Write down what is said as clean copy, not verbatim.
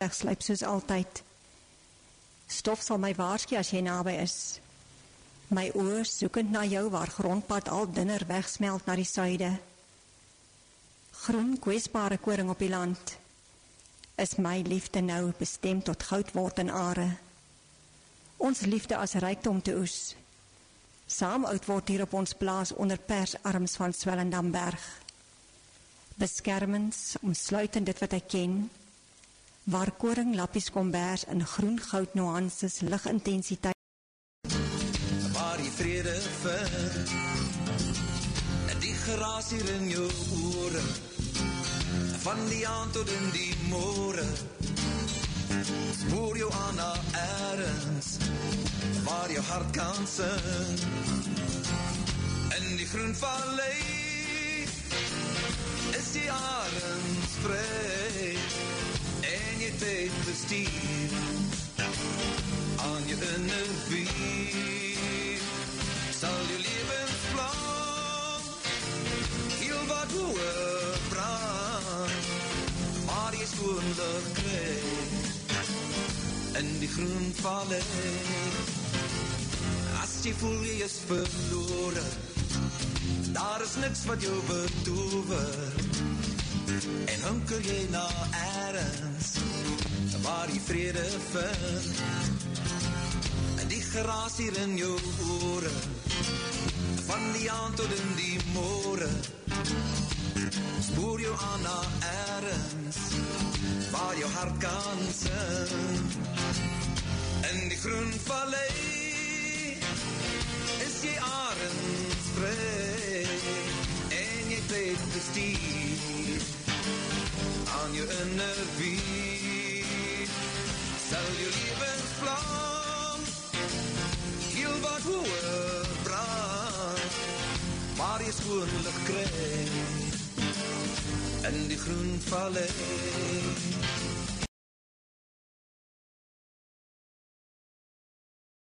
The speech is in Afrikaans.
wegsluip soos altyd. Stof sal my waarsku as jy naby is. My oor soekend na jou waar grondpad al dunner wegsmelt na die suide. Groen kwesbare koring op die land. Is my liefde nou bestem tot goud word en are. Ons liefde as rykdom te oes. Saam oud word hier op ons plaas onder persarms van Swellendamberg. Beskermends, omsluitend dit wat ek ken, waar koring lappies kombers in groen goud nuances ligintensiteit. Waar die vrede vind, en die geraas hier in jou oore, van die aand tot in die môre, spoor jou aan na ergens, waar jou hart kan sing, in die groen vallei, is die arends vry, en jy tyd bestuur, aan jou energie, sal jou levensplan, heel wat hoë brand, maar jy skoonlig krijg, in die groen vallei, as jy voel jy is verloore, daar is niks wat jou betover, en hunker jy na ergens, waar die vrede vind, en die geraas hier in jou oore, van die aand tot in die môre, spoor jou aan na ergens, waar jou hart kan sing, in die groen vallei, is jy arends vry, en jy tyd bestuur, aan jou energie, sal jou levensplan, heel wat hoë brand, maar jy skoonlig krijg, in die groen vallei.